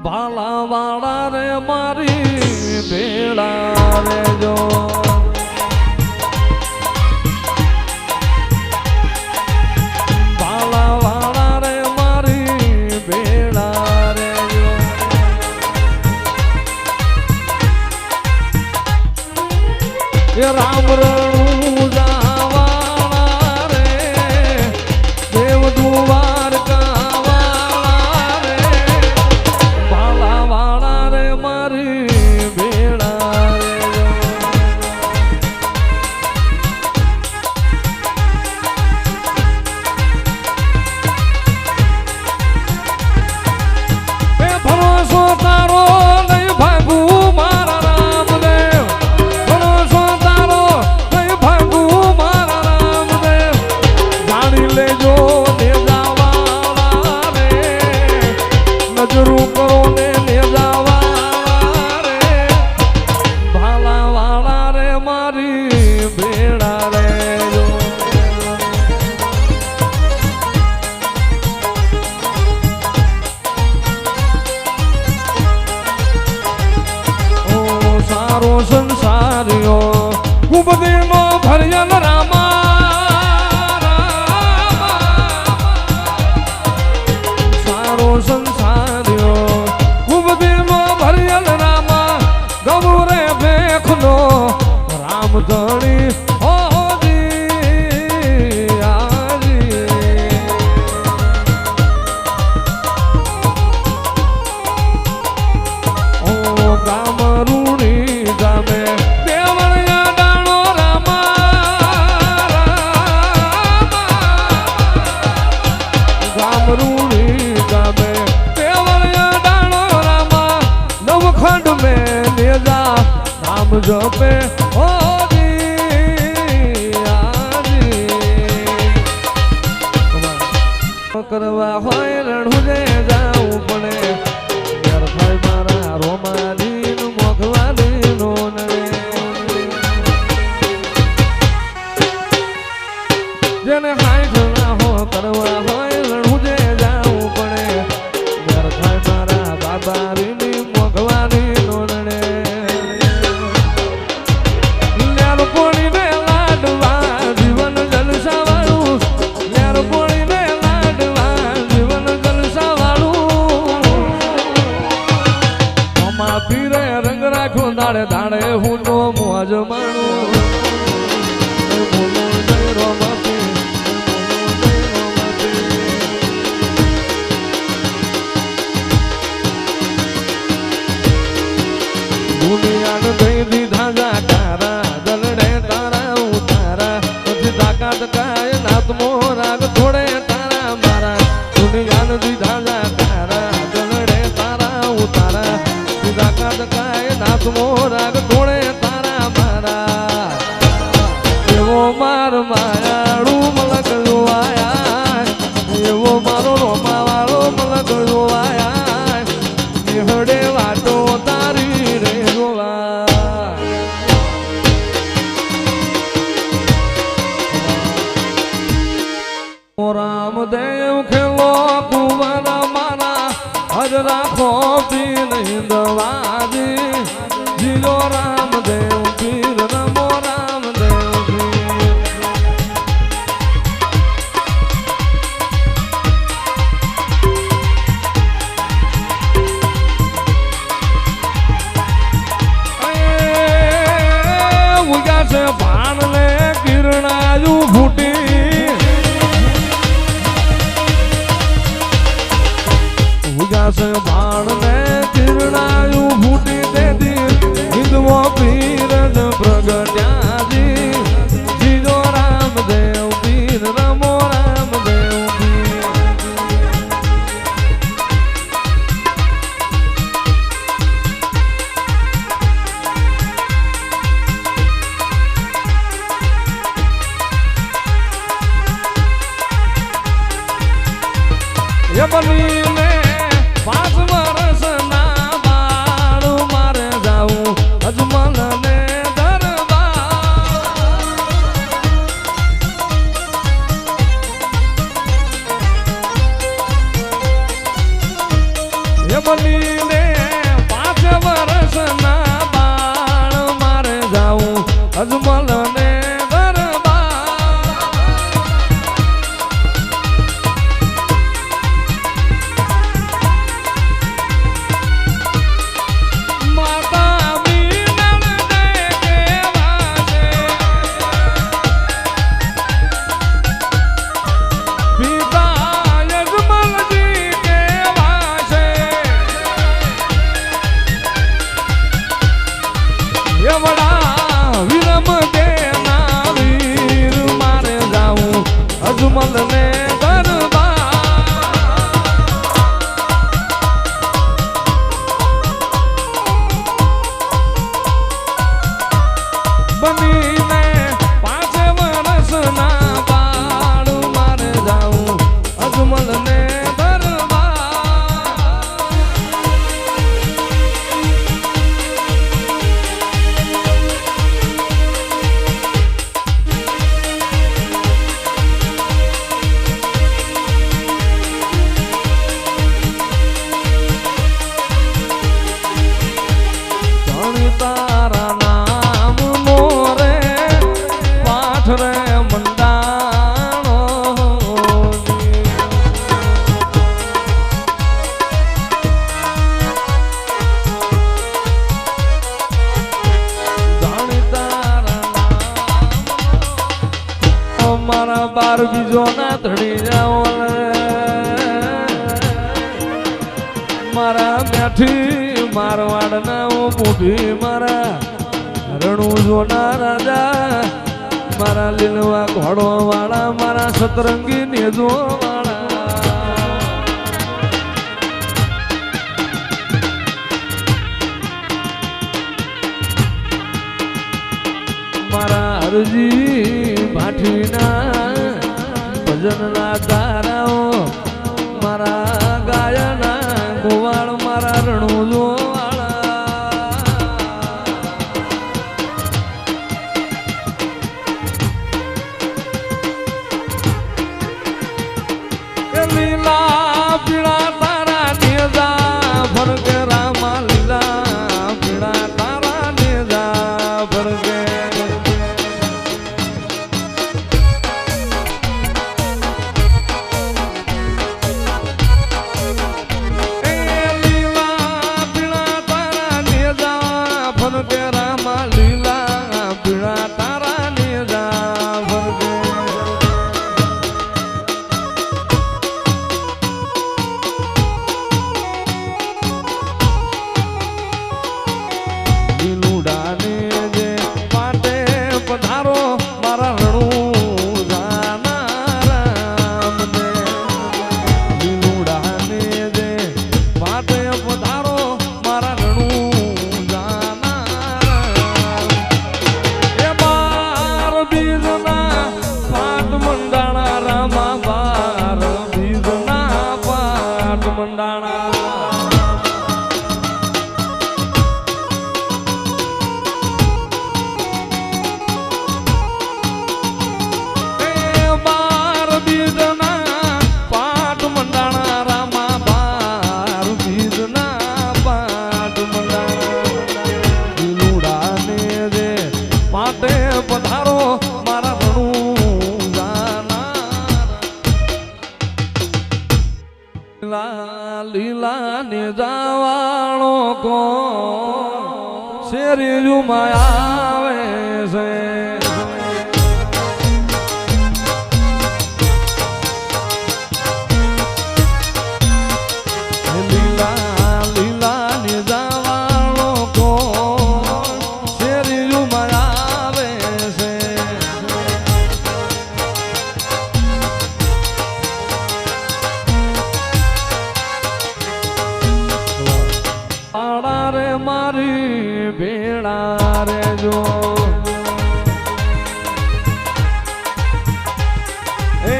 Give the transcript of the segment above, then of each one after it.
ભાલા વાળા રે મારી ભેળા રે જો ભાલા વાળા રે મારી ભેળા રે જો એ રામ રણું જાવાળા રે દેવ દ્વારકા સંસારીઓ કુબદીનો ભર્યલ રામા સારો સંસારીઓ કુબદીનો ભર્યલ રામા ગૌરે ભેખનો રામ ધણી જપે કરવા હોય રણુજે જાવું પડે ભાઈ મારા રોમાલી નું મોખવાલી નો જેને હાઈ હો કરવા હોય રણુજે જાવું પડે ભાઈ મારા બાબારી ની મોખવાલી નો દાડે દાડે હું તો મોજ માણું દુનિયાને દઈ દીધા જાકારા દલડે તારા ઉતારા પછી તાકાત કાય નાથ મોરાગ થોડે તારા મારા દુનિયાને દીધા જાકારા દલડે તારા ઉતારા તાકાત કાય નાથ મોરાગ થોડે તારા મારા એવો માર માયાળું મલક જોવાયા એવો મારો રોમા વાળો મલક જોવાયા નિહળે વાટો તારી રે જોવા રામદેવ ખેલો કુંવર મારા હજ રાખો પી નહીં દવાજી જીલો રામદેવ પીર નમો રામદેવ પીર ઉગ્યા છે ભાણ લે કિરણાયું ફૂટી ઉગ્યા છે ભાણ ને કિરણાયું ફૂટી તેથી હિંદવો પીર પ્રગટ્યાજી જીજો રામદેવ પીર રમો રામદેવ પીર એ બનીને 5 વર્ષ ના બાળ મારે જાવું અજમલ ને દરબાર એ બનીને મારા મેઠી મારવાડના મોઢી મારા રણું જોના રાજા મારા લીલવા ઘોડો વાળા મારા સતરંગી નેજો વાળા મારા હરજી ભાઠીના ભજનના તારાઓ મારા ગાયના ગોવાળ મારા રણુજો લીલા પીળા તારા નેજા ફરકે રામા લીલા પીળા તારા નેજા ફરકે લીલા પીળા તારા નેજા ફરકે રામા લીલા પીળા તારા નેજા ફરકે લીલા ને જાવાળો કોણ શેરી જુમાં આવે છે લીલા લીલા ને જાવાળો કોણ શેરી જુમાં આવે છે મારી ભેળા રે જો એ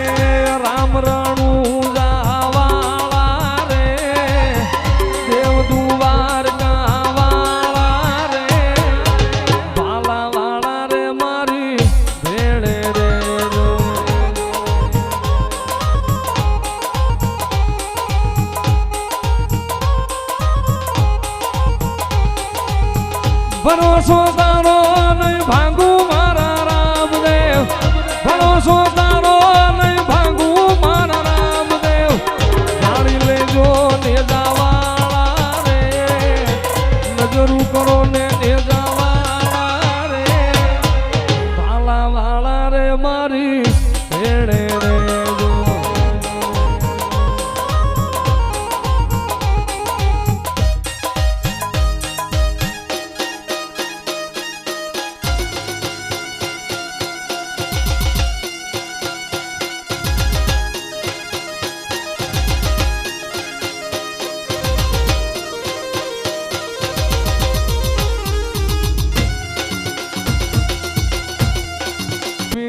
રામ રણું જાવાળા રે દેવ દુવાર ગાવાળા રે ભાલા વાળા રે મારી ભેળે રે જો ભરોસો તારો નહીં ભાંગું મારા રામદેવ ભરોસો તારો નહીં ભાંગું મારા રામદેવ જાણી લેજો નેજાવાળા રે નજરું કરો ને નેજાવાળા રે ભાલા વાળા રે મારી ભેળે રે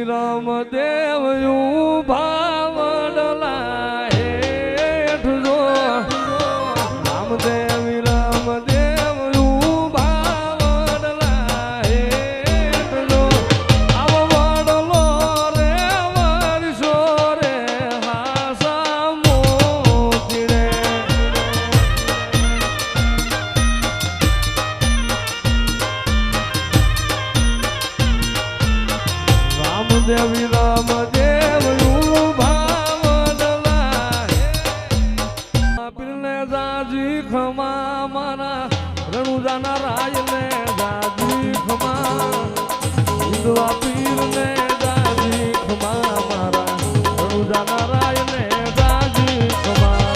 રામદેવ ભાવડલા હેઠ જો રામદેવ રામદેવ ભાવડલા હેઠ જો આવો વડલો રે વર્ષો રે હાસા મોતીડે રામદેવી રામદેવ ભાવડલા પીરને જાજી ખમા મારા રણુજાના રાયને જાજી ખમા હિન્દવા પીરને જાજી ખમા મારા રણુજાના રાયને જાજી ખમા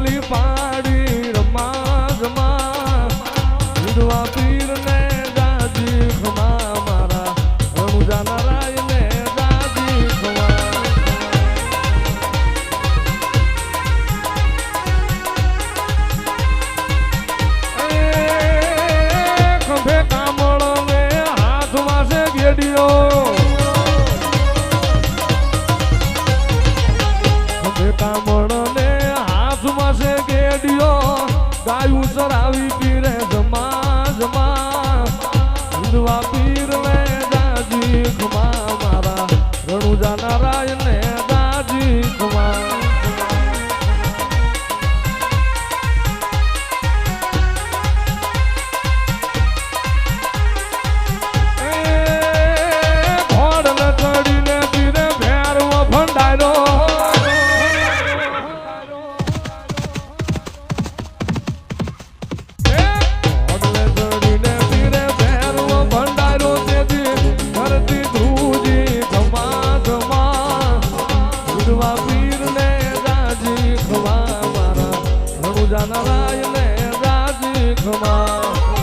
ડગલી પાડી રમા જમા વિધવા પીર ને દાજી ખમા મારા રણુજા નારાયણ ને દાજી ખમા ખંભે કામળો ને હાથમાં છે ગેડિયો કામણ ને હાથમાં છે ગેડિયો ગાયું ચરાવી પીરે જમા જમા વિધવા પીર ને દાજી ખમા મારા રણુજા નારાયણ ને દાજી ખમા નારાયણ ને દાજી ખમા